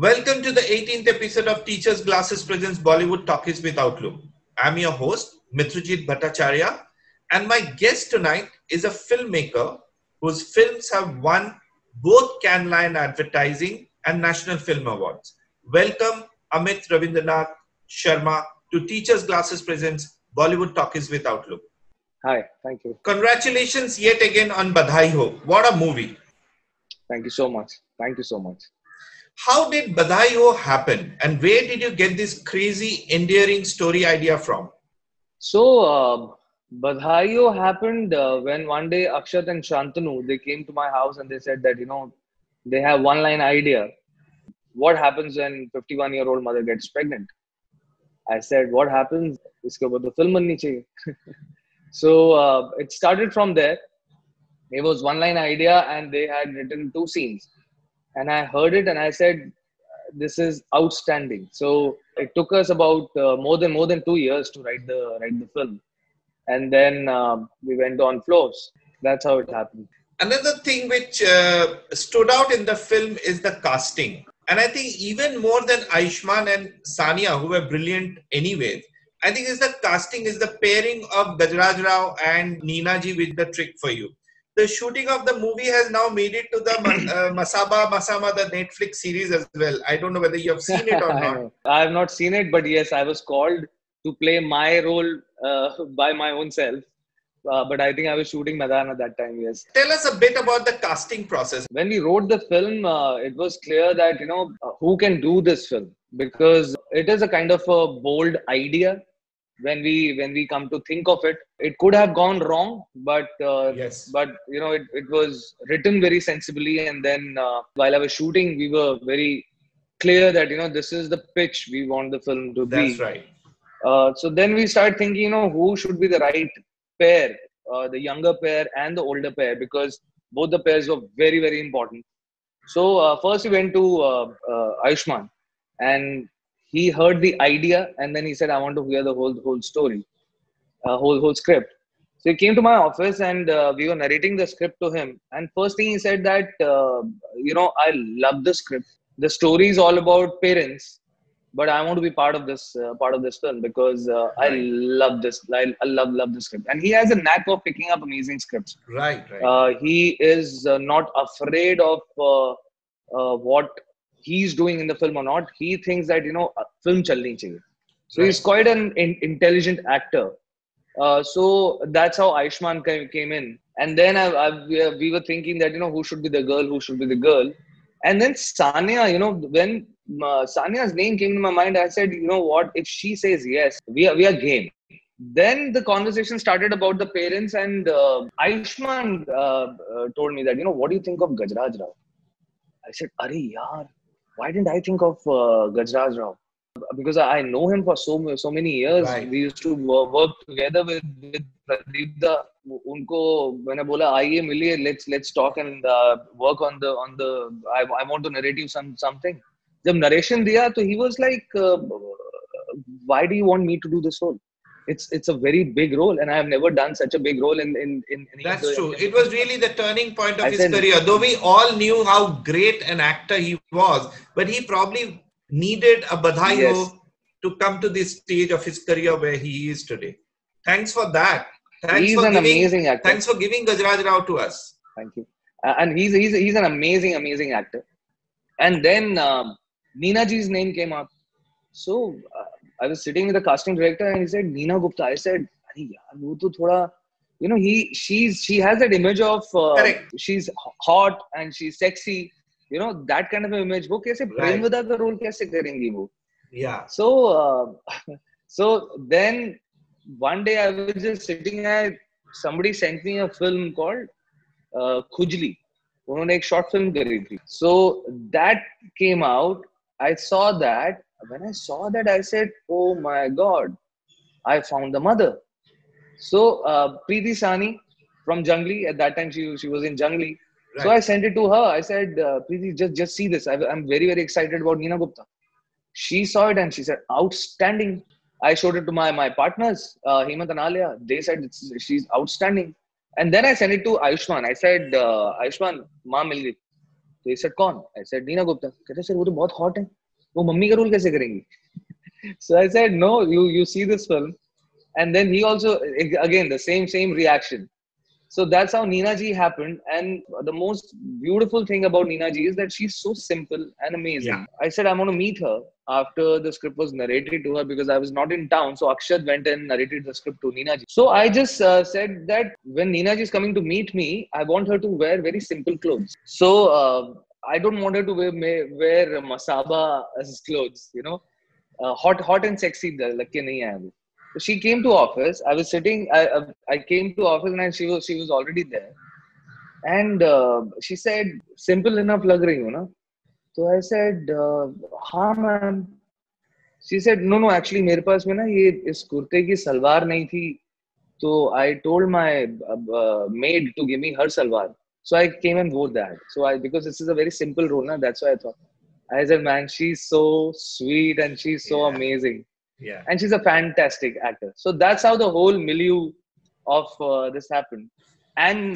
Welcome to the 18th episode of Teachers Glasses Presents Bollywood Talkies with Outlook. I'm your host, Mitrajit Bhattacharya, and my guest tonight is a filmmaker whose films have won both Cannes Lion Advertising and National Film Awards. Welcome, Amit Sharma, to Teachers Glasses Presents Bollywood Talkies with Outlook. Hi, thank you. Congratulations yet again on Badhai Ho. What a movie. Thank you so much. Thank you so much. How did Badhai Ho happen, and where did you get this crazy, endearing story idea from? So, Badhai Ho happened when one day Akshat and Shantanu, they came to my house and they said that, they have one-line idea. What happens when 51-year-old mother gets pregnant? I said, what happens? Iske upar to film banni chahiye. So, it started from there. It was one-line idea and they had written 2 scenes. And I heard it and I said, this is outstanding. So it took us about more than 2 years to write the film. And then we went on floors. That's how it happened. Another thing which stood out in the film is the casting. And I think even more than Ayushmann and Sania, who were brilliant anyway, I think the casting is the pairing of Gajraj Rao and Neena ji with the trick for you. The shooting of the movie has now made it to the Masama, the Netflix series as well. I don't know whether you have seen it or not. I have not seen it, but yes, I was called to play my role by my own self. But I think I was shooting Madan at that time, yes. Tell us a bit about the casting process. When we wrote the film, it was clear that, who can do this film? Because it is a kind of a bold idea. When we come to think of it, it could have gone wrong, but yes. But it was written very sensibly, and then while I was shooting, we were very clear that this is the pitch we want the film to be. That's right. So then we started thinking, who should be the right pair, the younger pair and the older pair, because both the pairs were very, very important. So first we went to Ayushmann, and he heard the idea and then he said, I want to hear the whole story, whole script. So he came to my office and we were narrating the script to him. And first thing he said that, I love the script. The story is all about parents, but I want to be part of this film because I love this. I love the script. And he has a knack of picking up amazing scripts. Right. He is not afraid of what he's doing in the film or not. He thinks that film chalni chahiye. So he's quite an intelligent actor. So that's how Ayushmann came in. And then we were thinking that who should be the girl, and then Sania, when Sania's name came to my mind, I said, what, if she says yes, we are game. Then the conversation started about the parents, and Ayushmann told me that what do you think of Gajraj Rao? I said, Arey yaar, why didn't I think of Gajraj Rao? Because I know him for so many years. Right. We used to work together with Pradeep Da. Unko मैंने बोला आइए मिलिए, let's talk and work on the I want to narrate you something. जब narration दिया तो he was like, why do you want me to do this role? It's a very big role, and I have never done such a big role in That's true. It was really the turning point of his career. Though we all knew how great an actor he was, but he probably needed a Badhai Ho to come to this stage of his career where he is today. Thanks for that. He's an amazing actor. Thanks for giving Gajraj Rao to us. Thank you. And he's an amazing actor. And then Neena ji's name came up. So I was sitting with the casting director and he said, Neena Gupta. I said, Arey yaar, wo to thoda, she has that image of she's hot and she's sexy. That kind of an image. वो कैसे प्रेमवदा का role कैसे करेंगी वो? Yeah. So then one day I was just sitting at, somebody sent me a film called Khujli. उन्होंने एक short film करी थी. So that came out. I saw that. When I saw that, I said, oh my God, I found the mother. So Preeti Sani from Jungli, at that time she was in Jungli. Right. So I sent it to her. I said, Preeti, just see this. I'm very, very excited about Neena Gupta. She saw it and she said, outstanding. I showed it to my partners, Hemant and Alia. They said, she's outstanding. And then I sent it to Ayushmann. I said, Ayushmann, maa mil gayi. So he said, कौन? I said, Neena Gupta. कहते sir वो तो बहुत hot है. वो mummy का role कैसे करेंगी? So I said, no, you see this film. And then he also, again, the same reaction. So that's how Neena ji happened. And the most beautiful thing about Neena ji is that she's so simple and amazing. Yeah. I said, I want to meet her after the script was narrated to her because I was not in town. So Akshat went and narrated the script to Neena ji. So I just said that when Neena ji is coming to meet me, I want her to wear very simple clothes. So I don't want her to wear masaba as clothes, you know, hot and sexy. Like nahi hai abhi. So she came to office. I was sitting. I came to office and she was already there. And she said, "Simple enough lag rahi ho na?" So I said, "हाँ ma'am." She said, "No, actually मेरे पास में ना ये इस कुर्ते की सलवार नहीं थी. So I told my maid to give me her salwar. So I came and wore that. So because this is a very simple role, na, that's why I thought." I said, "Man, she's so sweet and she's so amazing." Yeah. And she's a fantastic actor. So that's how the whole milieu of this happened. And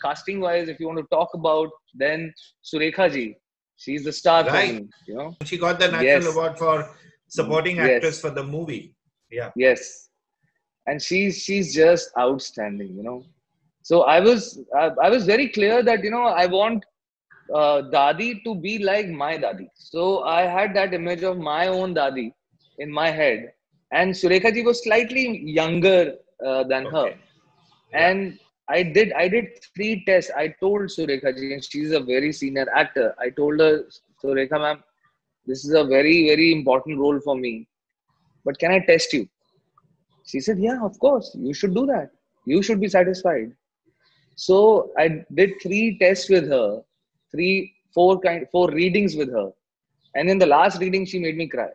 casting wise, if you want to talk about, then Surekha ji, she's the star for me, you know. She got the National Award for supporting actress for the movie. Yeah. Yes. And she's just outstanding, you know. So I was very clear that, you know, I want Dadi to be like my Dadi. So I had that image of my own Dadi in my head, and Surekha ji was slightly younger than her. Yeah. And I did 3 tests. I told Surekha ji, and she's a very senior actor. I told her, Surekha ma'am, this is a very important role for me, but can I test you? She said, yeah, of course, you should do that. You should be satisfied. So I did 3 tests with her, 4 readings with her, and in the last reading, she made me cry.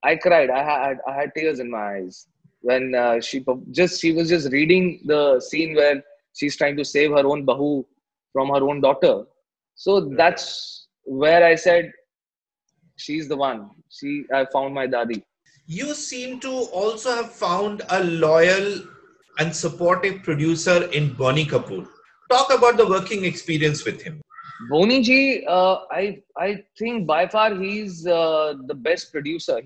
I cried. I had tears in my eyes when she was just reading the scene where she's trying to save her own bahu from her own daughter. So that's where I said, she's the one. I found my Dadi. You seem to also have found a loyal and supportive producer in Bonnie Kapoor. Talk about the working experience with him. Bonnie ji, I think by far he's the best producer.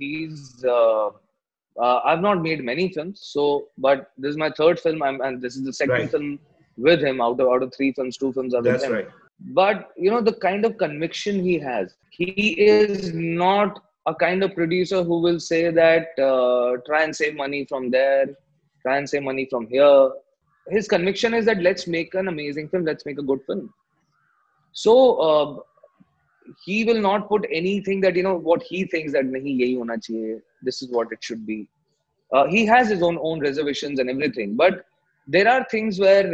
I've not made many films, but this is my 3rd film, and this is the 2nd film with him. Out of 3 films, 2 films are with him. That's right. But you know the kind of conviction he has. He is not a kind of producer who will say that try and save money from there, try and save money from here. His conviction is that let's make an amazing film, let's make a good film. So he will not put anything that, you know, what he thinks that nahi yahi hona chahiye, this is what it should be. He has his own reservations and everything, but there are things where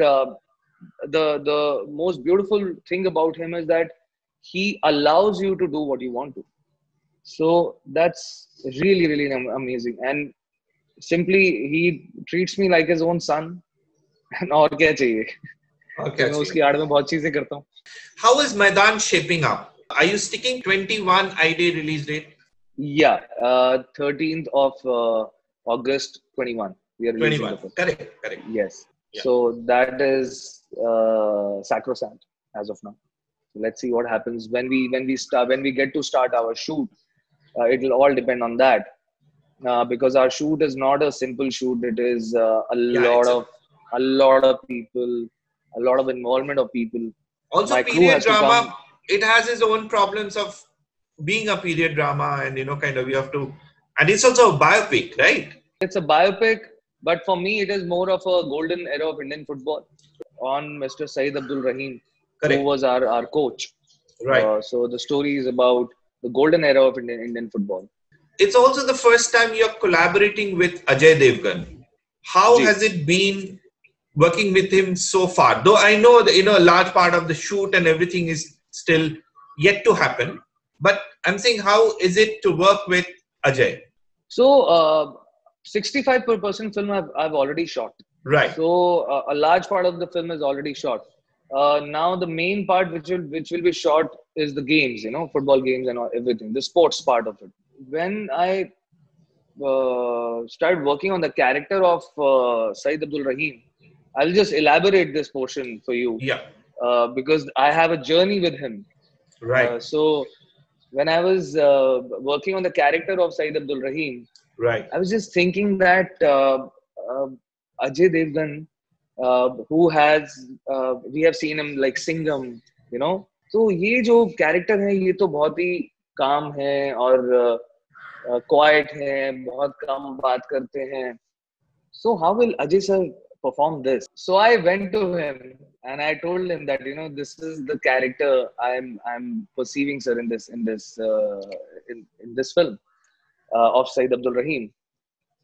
the most beautiful thing about him is that he allows you to do what you want to. So that's really amazing. And simply he treats me like his own son. And और क्या चाहिए? मैं उसकी आड़ में बहुत चीजें करता हूँ. How is Maidan shaping up? Are you sticking 21 ID release date? Yeah, 13th of August 21. We are 21. Correct. Yes. Yeah. So that is sacrosanct as of now. So let's see what happens when we get to start our shoot. It will all depend on that, because our shoot is not a simple shoot. It is a lot of people, a lot of involvement of people. Also, my period drama, it has its own problems of being a period drama, and you know, kind of you have to, and it's also a biopic, right? It's a biopic, but for me, it is more of a golden era of Indian football on Mr. Saeed Abdul Rahim, who was our coach. Right. So the story is about the golden era of Indian football. It's also the first time you're collaborating with Ajay Devgan. How has it been working with him so far? Though I know that, you know, a large part of the shoot and everything is still yet to happen. But I'm saying, how is it to work with Ajay? So 65% film I've already shot. Right. So a large part of the film is already shot. Now the main part which will be shot is the games, you know, football games and everything, the sports part of it. When I started working on the character of Saeed Abdul Rahim, I'll just elaborate this portion for you. Yeah. Because I have a journey with him. Right. So when I was working on the character of Saeed Abdul Rahim, Right. I was just thinking that uh, Ajay Devgan, who has we have seen him like Singham, you know. तो ये जो character है ये तो बहुत ही काम है और क्वाइट है, बहुत कम बात करते हैं. So how will Ajay sir perform this? So I went to him and I told him that this is the character I'm perceiving, sir, in this film of Saeed Abdul Rahim.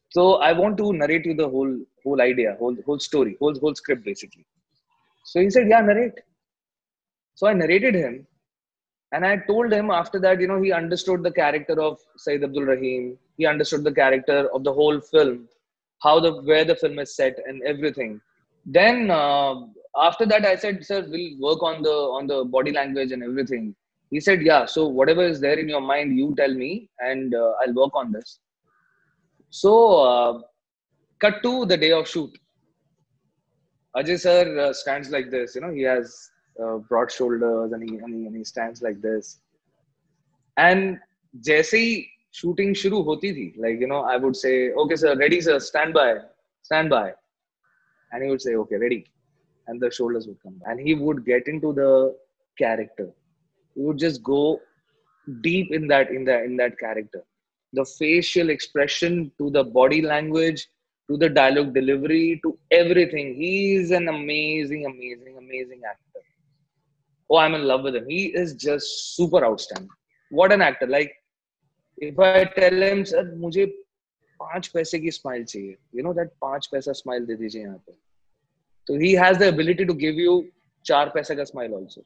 So I want to narrate you the whole idea, whole story, whole script basically. So he said, yeah, narrate. So I narrated him, and I told him after that, he understood the character of Saeed Abdul Rahim. He understood the character of the whole film, where the film is set and everything. Then after that, I said, sir, we'll work on the body language and everything. He said, yeah. So whatever is there in your mind, you tell me, and I'll work on this. So cut to the day of shoot. Ajay sir stands like this. He has broad shoulders and he stands like this. And जैसे ही shooting शुरू होती थी, like I would say, okay sir, ready sir, stand by, and he would say, okay, ready, and the shoulders would come back. And he would get into the character. He would just go deep in that character. The facial expression, to the body language, to the dialogue delivery, to everything. He is an amazing actor. Oh, I'm in love with him. He is just super outstanding. What an actor. Like, if I tell him, sir, मुझे 5 पैसे की smile चाहिए. That 5 पैसा smile दे दीजिए यहाँ पे. So he has the ability to give you 4 पैसे का smile also.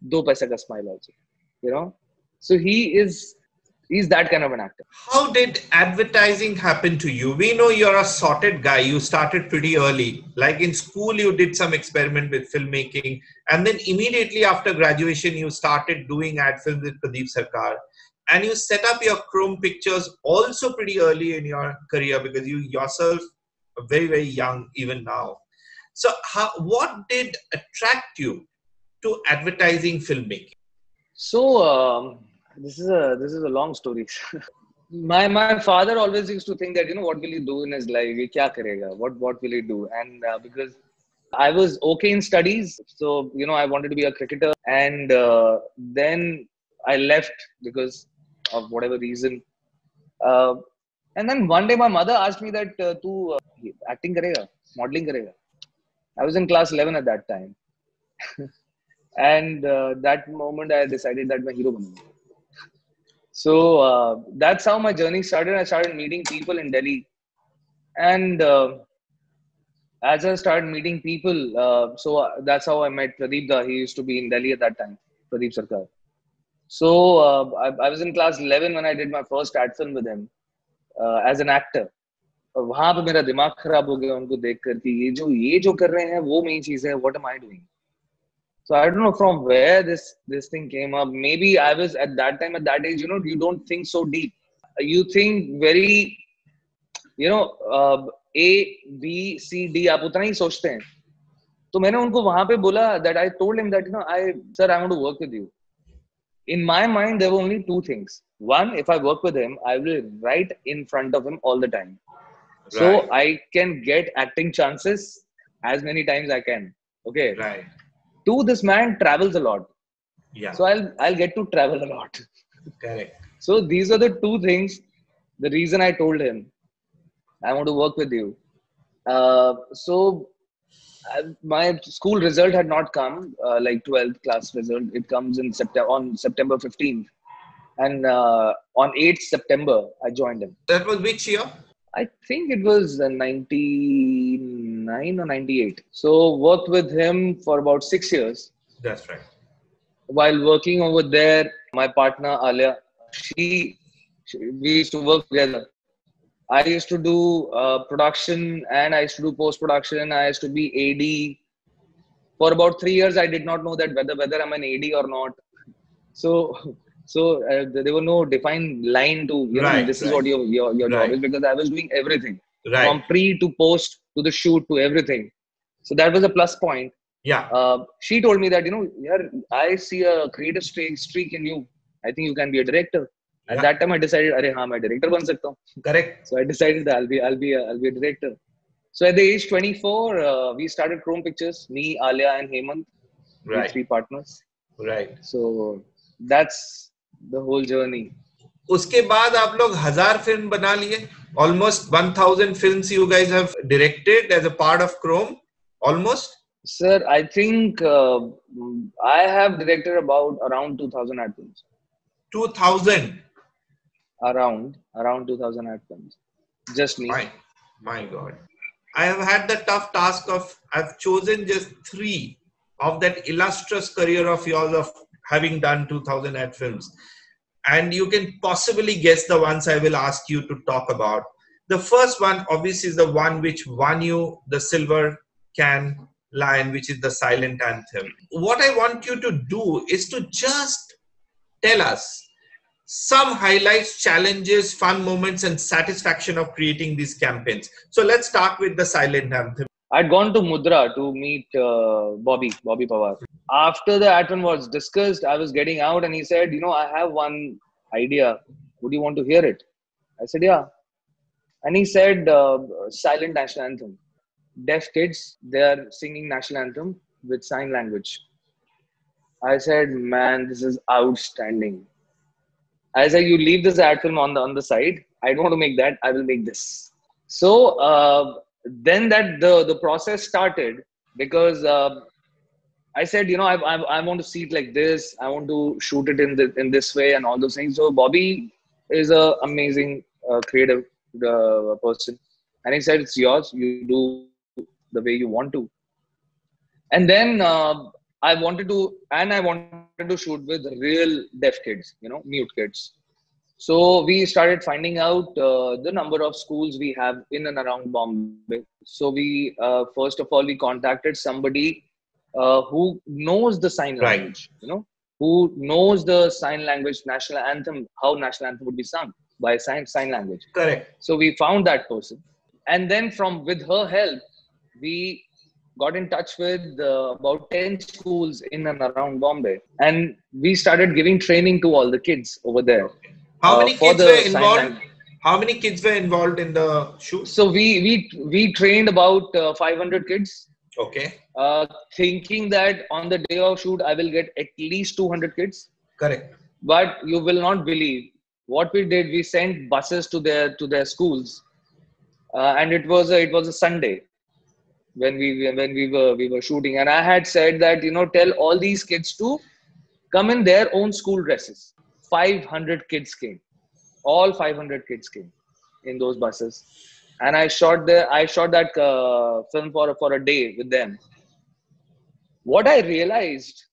2 पैसे का smile also. So he's that kind of an actor. How did advertising happen to you? We know you're a sorted guy. You started pretty early. Like in school, you did some experiment with filmmaking. And then immediately after graduation, you started doing ad films with Pradeep Sarkar. And you set up your Chrome Pictures also pretty early in your career, because you yourself are very, very young even now. So what did attract you to advertising filmmaking? So this is a long story. My father always used to think that what will he do in his life? Ye kya karega? What will he do? And because I was okay in studies, so I wanted to be a cricketer, and then I left because of whatever reason. And then one day my mother asked me that tu acting karega, modeling karega. I was in class 11 at that time. And that moment I decided that I'm hero banunga. So that's how my journey started. I started meeting people in Delhi. And as I started meeting people, so that's how I met Pradeep Da. He used to be in Delhi at that time, Pradeep Sarkar. So I was in class 11 when I did my first ad film with him as an actor. वहाँ पे मेरा दिमाग खराब हो गया उनको देखकर कि ये जो कर रहे हैं वो मेन चीज है. What am I doing? So I don't know from where this thing came up. Maybe I was at that time, at that age, you don't think so deep. You think very, A, B, C, D, आप उतना ही सोचते हैं. तो मैंने उनको वहाँ पे बोला that I told him that, sir, I want to work with you. In my mind, there were only 2 things. One, if I work with him, I will write in front of him all the time. Right. So I can get acting chances as many times I can. Okay. Right. 2, this man travels a lot. Yeah. So I'll get to travel a lot. Correct. So these are the 2 things. The reason I told him, I want to work with you. My school result had not come, like 12th class result. It comes on September 15th. And on 8th September, I joined him. That was which year? I think it was 99 or 98. So worked with him for about 6 years. That's right. While working over there, my partner Alia, we used to work together. I used to do production and I used to do post-production. I used to be AD. For about 3 years, I did not know that whether I'm an AD or not. So there were no defined line to this is what your job is, because I was doing everything from pre to post to the shoot to everything. So that was a plus point. Yeah. She told me that, yeah, I see a creative streak in you. I think you can be a director. At Yeah. that time, I decided, "Arey, haan, मैं director बन सकता हूँ." Correct. So I decided that I'll be a director. So at the age 24, we started Chrome Pictures. Me, Alia, and Hemant, we Right. three partners. Right. So that's the whole journey. उसके बाद आप लोग 1000 film बना लिए. Almost 1000 films you guys have directed as a part of Chrome. Almost. Sir, I think I have directed around 2000 ad films. 2000. Around 2000 ad films. Just me. My God. I have had the tough task of, I've chosen just 3 of that illustrious career of yours of having done 2000 ad films. And you can possibly guess the ones I will ask you to talk about. The first one, obviously, is the one which won you the Silver Can Lion, which is the Silent Anthem. What I want you to do is to just tell us some highlights, challenges, fun moments, and satisfaction of creating these campaigns. So let's start with the Silent Anthem. I'd gone to Mudra to meet Bobby Pawar. After the ad film was discussed, I was getting out and he said, I have one idea. Would you want to hear it? I said, yeah. And he said, silent national anthem. Deaf kids, they are singing national anthem with sign language. I said, man, this is outstanding. I said, you leave this ad film on the side. I don't want to make that. I will make this. So then that the process started because I said, I want to see it like this. I want to shoot it in this way and all those things. So Bobby is an amazing creative person, and he said, it's yours. You do the way you want to. And then I wanted to shoot with real deaf kids, mute kids. So we started finding out the number of schools we have in and around Bombay. So we first of all we contacted somebody who knows the sign language, who knows the sign language national anthem, how national anthem would be sung by sign language. Correct. So we found that person, and then with her help, we got in touch with about 10 schools in and around Bombay, and we started giving training to all the kids over there. How many kids were involved? How many kids were involved in the shoot? So we trained about 500 kids. Okay. Thinking that on the day of shoot I will get at least 200 kids. Correct. But you will not believe what we did. We sent buses to their schools, and it was a Sunday when we were shooting, and I had said that tell all these kids to come in their own school dresses. 500 kids came. All 500 kids came in those buses, and I shot that film for a day with them. What I realized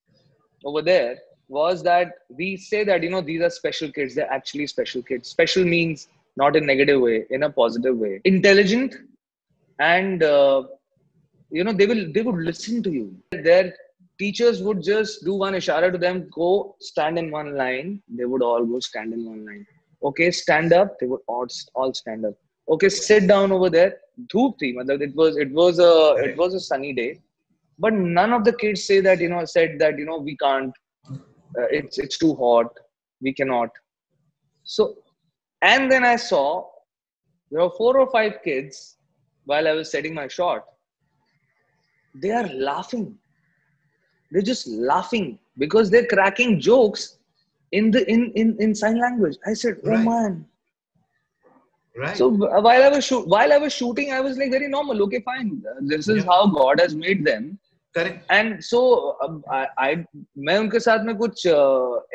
over there was that we say that these are special kids. They're actually special kids. Special means not in a negative way, in a positive way. Intelligent, and they would listen to you. Their teachers would just do one ishara to them, go stand in one line. They would all go stand in one line. Okay, stand up. They would all stand up. Okay, sit down over there. Dhoop thi, it was a sunny day, but none of the kids said that we can't. It's too hot. We cannot. So, and then I saw there were 4 or 5 kids while I was setting my shot. They are laughing. They're just laughing because they're cracking jokes in sign language. I said, "Oh man!" Right. So while I was shooting, I was like very normal. Okay, fine. This is how God has made them. Correct. And so मैं उनके साथ में कुछ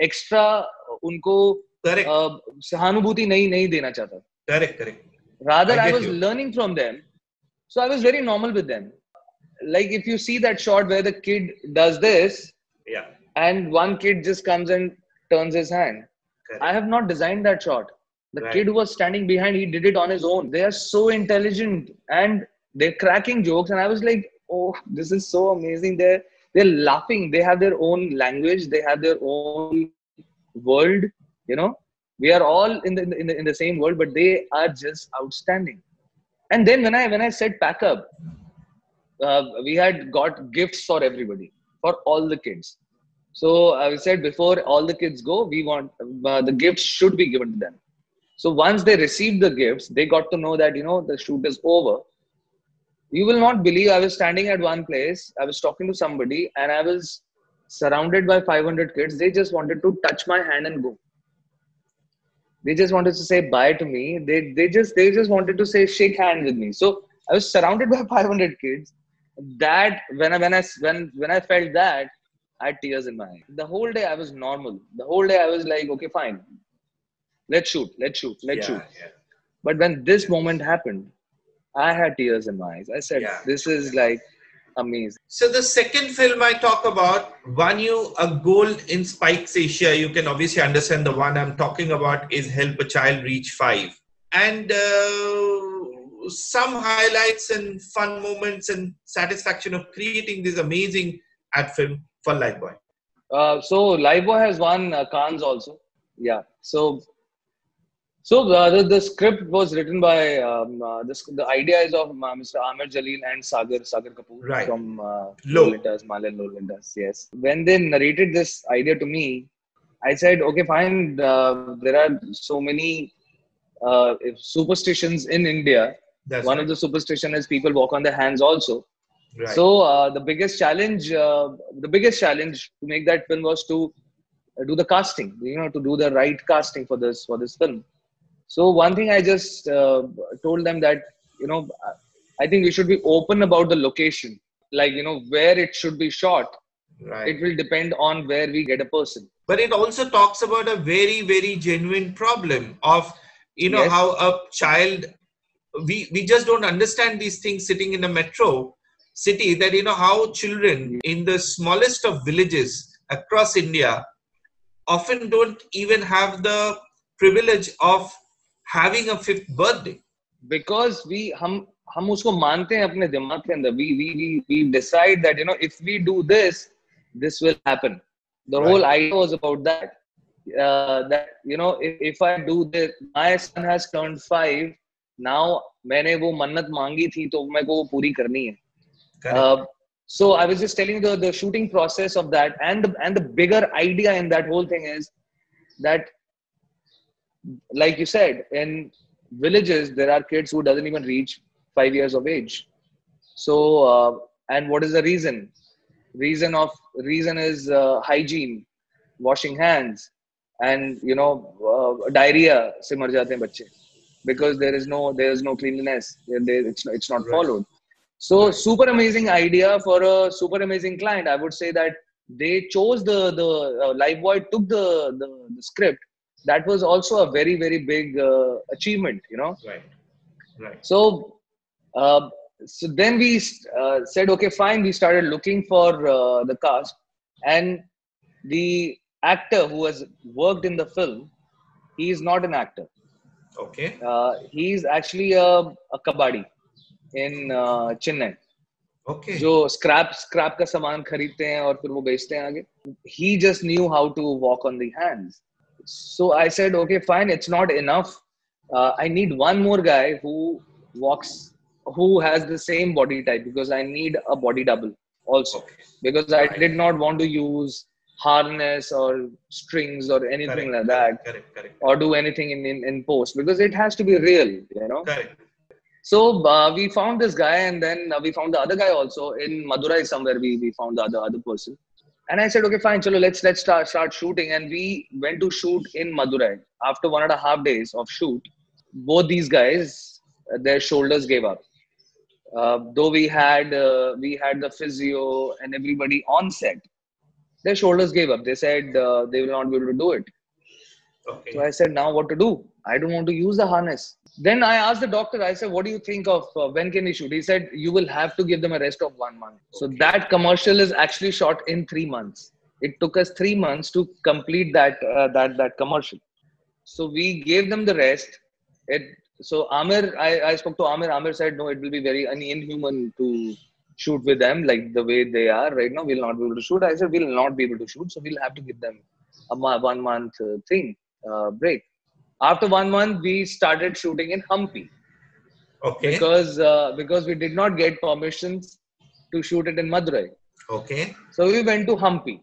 extra उनको सहानुभूति नहीं देना चाहता. Correct. Rather, I was learning from them. So I was very normal with them. Like if you see that shot where the kid does this, and one kid just comes and turns his hand. Correct. I have not designed that shot. The kid who was standing behind, he did it on his own. They are so intelligent and they're cracking jokes. And I was like, oh, this is so amazing. They're laughing. They have their own language. They have their own world. We are all in the same world, but they are just outstanding. And then when I said pack up, we had got gifts for everybody, for all the kids. So I said, before all the kids go, we want the gifts should be given to them. So once they received the gifts, they got to know that, the shoot is over. You will not believe, I was standing at one place, I was talking to somebody, and I was surrounded by 500 kids. They just wanted to touch my hand and go. They just wanted to say bye to me. They just wanted to say shake hands with me. So I was surrounded by 500 kids. That when I felt that, I had tears in my eyes. The whole day I was normal. The whole day I was like, okay, fine, let's shoot. Yeah. But when this moment happened, I had tears in my eyes. I said, this is like amazing. So the second film I talk about won you a gold in Spikes Asia. You can obviously understand the one I'm talking about is Help a Child Reach 5. And some highlights and fun moments and satisfaction of creating this amazing ad film for Lifebuoy. So Lifebuoy has won Cannes also. Yeah. So the script was written by the idea is of Mr. Amir Jaleel and Sagar Kapoor from Lolintas, Malayan Lolintas. Yes. When they narrated this idea to me, I said, okay, fine. There are so many superstitions in India. One of the superstition is people walk on their hands also. Right. So the biggest challenge to make that film was to do the casting. To do the right casting for this film. So one thing I just told them that, I think we should be open about the location, like, where it should be shot. Right. It will depend on where we get a person. But it also talks about a very, very genuine problem of, yes, how a child, we just don't understand these things sitting in a metro city, that, how children in the smallest of villages across India often don't even have the privilege of having a 5th birthday. Because हम उसको मानते हैं अपने दिमाग के अंदर. We decide that, if we do this will happen. The whole idea was about that. That, if I do this, my son has turned 5. Now, मैंने वो मन्नत मांगी थी, तो मेरे को वो पूरी करनी है. So I was just telling the shooting process of that, and the bigger idea in that whole thing is that, like you said, in villages there are kids who doesn't even reach 5 years of age. So and what is the reason? Reason is hygiene, washing hands, and diarrhea se mar jate hain bacche, because there is no cleanliness. It's not followed. So super amazing idea for a super amazing client. I would say that they chose the Lifebuoy took the script. That was also a very, very big achievement, Right. So then we said, okay, fine. We started looking for the cast, and the actor who has worked in the film, he is not an actor. Okay. He's actually a kabadi in Chennai. Okay. जो scrap का सामान खरीदते हैं और फिर वो बेचते हैं आगे. He just knew how to walk on the hands. So I said, okay, fine, it's not enough. I need one more guy who has the same body type, because I need a body double also. Okay. Because I did not want to use harness or strings or anything like that. Correct. Or do anything in post, because it has to be real, Correct. So we found this guy, and then we found the other guy also in Madurai somewhere. We found the other person. And I said, okay, fine, chalo, let's start shooting. And we went to shoot in Madurai. After 1.5 days of shoot, both these guys, their shoulders gave up. Though we had the physio and everybody on set, their shoulders gave up. They said they will not be able to do it. Okay. So I said, now what to do? I don't want to use the harness. Then I asked the doctor, I said, what do you think of when can we shoot? He said, you will have to give them a rest of 1 month. So that commercial is actually shot in 3 months. It took us 3 months to complete that commercial. So we gave them the rest. So Amir, I spoke to Amir. Amir said, no, it will be very inhuman to shoot with them like the way they are right now. We'll not be able to shoot. I said, we'll not be able to shoot. So we'll have to give them a 1 month break. After 1 month, we started shooting in Hampi. Okay. Because we did not get permissions to shoot it in Madurai. Okay. So we went to Hampi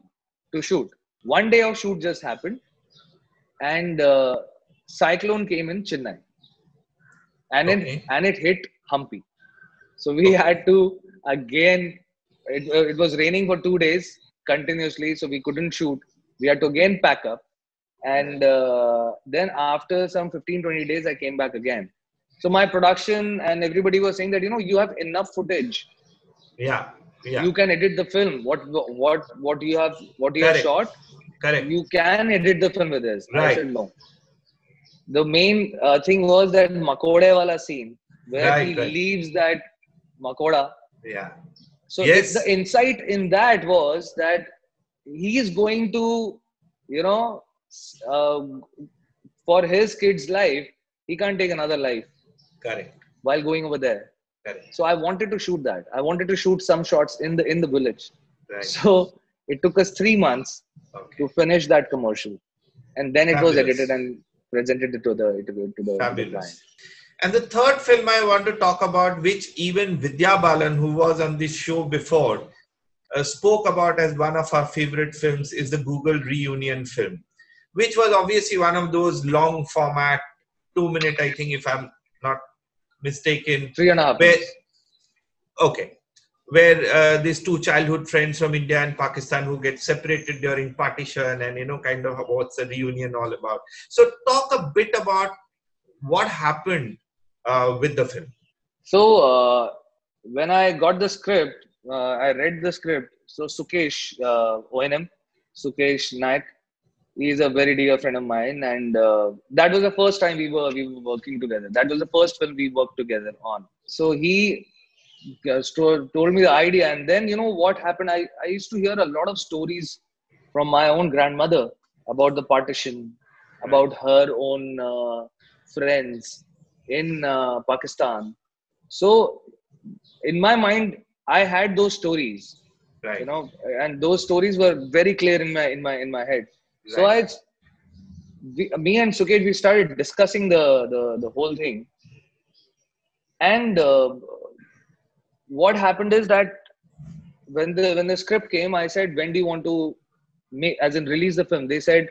to shoot. One day of shoot just happened, and cyclone came in Chennai, and Okay. it hit Hampi. So we had to again. It was raining for 2 days continuously, so we couldn't shoot. We had to again pack up, and then after some 15-20 days, I came back again. So my production and everybody was saying that you have enough footage. Yeah. Yeah. You can edit the film. What you have Correct. shot, Correct. you can edit the film with this. I Right. said no. The main thing was that Makode wala scene where he Right. Right. leaves that Makoda. Yeah. So the Yes. insight in that was that he is going to, uh, for his kid's life, he can't take another life Correct. while going over there. Correct. So I wanted to shoot that. I wanted to shoot some shots in the village. Right. So it took us 3 months Okay. to finish that commercial, and then it was edited Fabulous. and presented to the client. Fabulous. And the third film I want to talk about, which even Vidya Balan, who was on this show before, spoke about as one of our favorite films, is the Google Reunion film, which was obviously one of those long format, 2 minute, I think, if I'm not mistaken. 3.5 Where, minutes. okay, where these two childhood friends from India and Pakistan who get separated during partition, and kind of what's the reunion all about. So talk a bit about what happened with the film. So when I got the script, I read the script. So Sukesh, O&M, Sukesh Naik, he is a very dear friend of mine, and that was the first time we were working together. That was the first film we worked together on. So he told me the idea, and then what happened. I used to hear a lot of stories from my own grandmother about the partition, about her own friends in Pakistan. So in my mind, I had those stories, Right. and those stories were very clear in my head. So Right. me and Sukesh, we started discussing the whole thing, and what happened is that when the script came, I said, when do you want to release the film? They said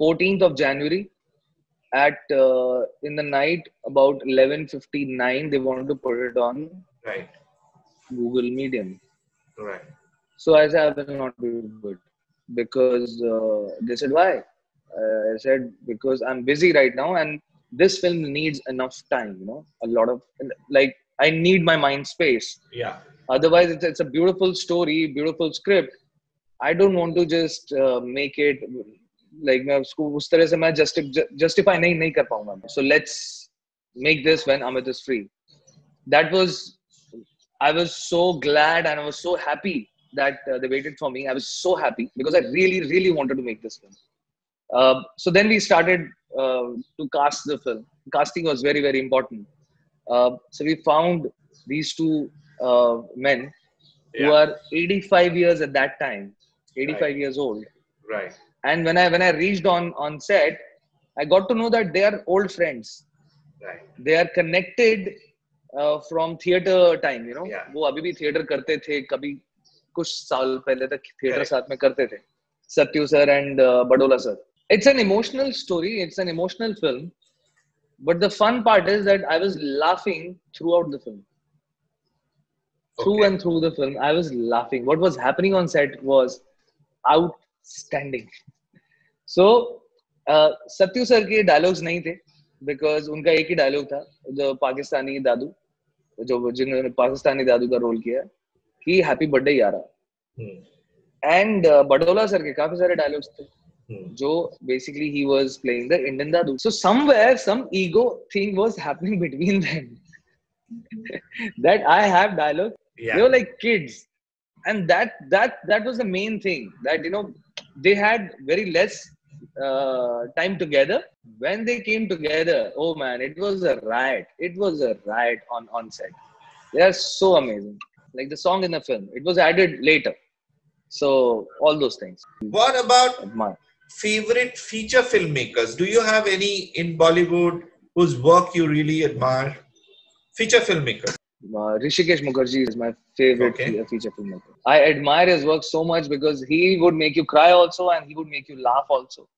14th of January at in the night about 11:59. They wanted to put it on Right. Google Medium. Right. So I said, I will not be good, because they said, why? I said, because I'm busy right now, and this film needs enough time, a lot of, like, I need my mind space. Yeah. Otherwise, it's a beautiful story, beautiful script. I don't want to just make it like मैं उसको उस तरह से मैं justify नहीं कर पाऊंगा. So let's make this when Amit is free. I was so glad and I was so happy that they waited for me. I was so happy because I really, really wanted to make this film. So then we started to cast the film. Casting was very, very important. So we found these two men who are 85 years at that time, 85 years old. Right. And when I reached on set, I got to know that they are old friends. Right. They are connected from theater time, Yeah. वो अभी भी theater करते थे, कभी कुछ साल पहले तक theater Correct. साथ में करते थे. Satyu sir and Badola sir. It's an emotional story. It's an emotional film. But the fun part is that I was laughing throughout the film. Through and through the film, I was laughing. What was happening on set was outstanding. So, Satyu sir के dialogues नहीं थे, because उनका एक ही dialogue था, जो पाकिस्तानी दादू, जिन्होंने पाकिस्तानी दादू का role किया, कि हैप्पी बर्थडे यारा. And बडोला सर के काफी सारे dialogues थे, जो basically he was playing the Indian dadu. So somewhere some ego thing was happening between them. That I have dialogue. Yeah. They were like kids, and that was the main thing. That they had very less time together. When they came together, oh man, it was a riot. It was a riot on set. They are so amazing. Like the song in the film, it was added later. So all those things. What about Admire. favorite feature filmmakers? Do you have any in Bollywood whose work you really admire? Feature filmmaker. Rishikesh Mukherjee is my favorite feature filmmaker. I admire his work so much because he would make you cry also, and he would make you laugh also.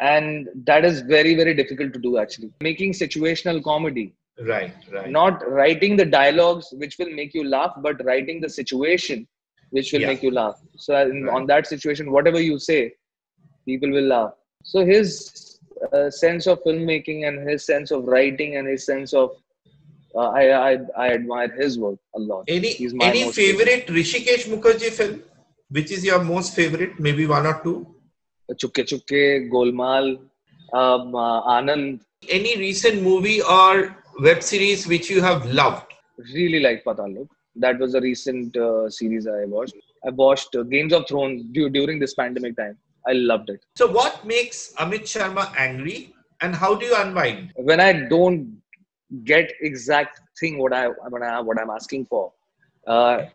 And that is very, very difficult to do actually. Making situational comedy. Right. Not writing the dialogues which will make you laugh, but writing the situation which will make you laugh. So on that situation, whatever you say, people will laugh. So his sense of filmmaking and his sense of writing and his sense of I admire his work a lot. Any favorite Rishikesh Mukherjee film? Which is your most favorite? Maybe one or two? Chukke Chukke, Golmaal, Anand. Any recent movie or web series which you have loved? Really like Patal. That was a recent series I watched. I watched Games of Thrones during this pandemic time. I loved it. So what makes Amit Sharma angry and how do you unwind? When I don't get exact thing what I'm asking for.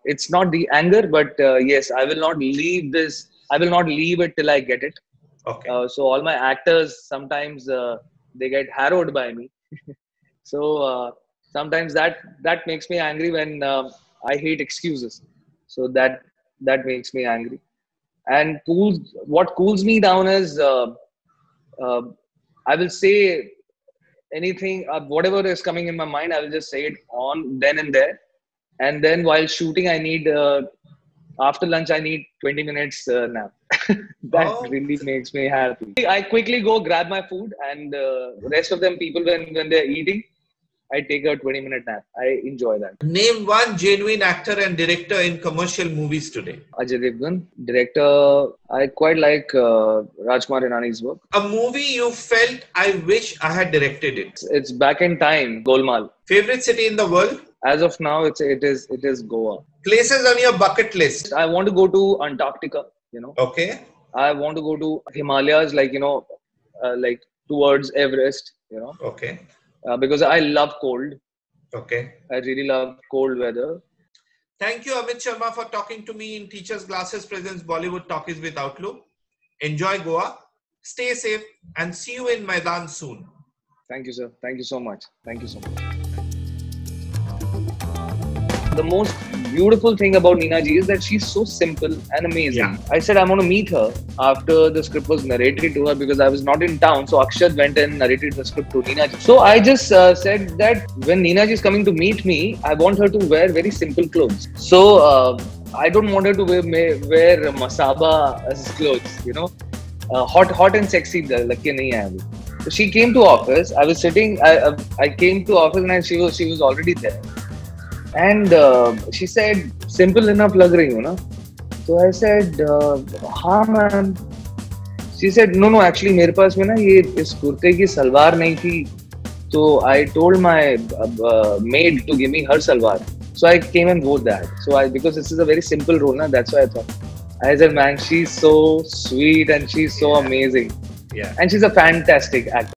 It's not the anger, but yes, I will not leave this. I will not leave it till I get it. Okay. So all my actors sometimes they get harrowed by me. So sometimes that makes me angry when I hate excuses. So that makes me angry. And what cools me down is I will say anything, whatever is coming in my mind, I will just say it on then and there. And then while shooting, I need after lunch I need 20 minutes nap. That really makes me happy. I quickly go grab my food, and rest of them people when they're eating, I take a 20-minute nap. I enjoy that. Name one genuine actor and director in commercial movies today. Ajay Devgan, director. I quite like Rajkumar Hirani's work. A movie you felt, I wish I had directed it. It's Back in Time, Golmaal. Favorite city in the world? As of now, it is Goa. Places on your bucket list? I want to go to Antarctica. Okay. I want to go to Himalayas, like towards Everest. Okay. Because I love cold. Okay. I really love cold weather. Thank you, Amit Sharma, for talking to me in Teachers Glasses presents Bollywood Talkies with Outlook. Enjoy Goa, stay safe, and see you in Maidan soon. Thank you, sir. Thank you so much. Thank you so much. The most beautiful thing about Neena ji is that she's so simple and amazing. Yeah. I said I want to meet her after the script was narrated to her because I was not in town. So Akshat went and narrated the script to Neena ji. So I just said that when Neena ji is coming to meet me, I want her to wear very simple clothes. So I don't want her to wear masaba as clothes, hot and sexy. So she came to office. I was sitting. I came to office and she was already there. And she said, simple enough lag rahi ho na? So I said, हाँ ma'am. She said, no, actually मेरे पास में ना ये इस कुर्ते की सलवार नहीं थी. So I told my maid to give me her salwar. So I came and wore that. So because this is a very simple role, na, that's why I thought. I said, man, she's so sweet and she's so amazing. Yeah. And she's a fantastic actor.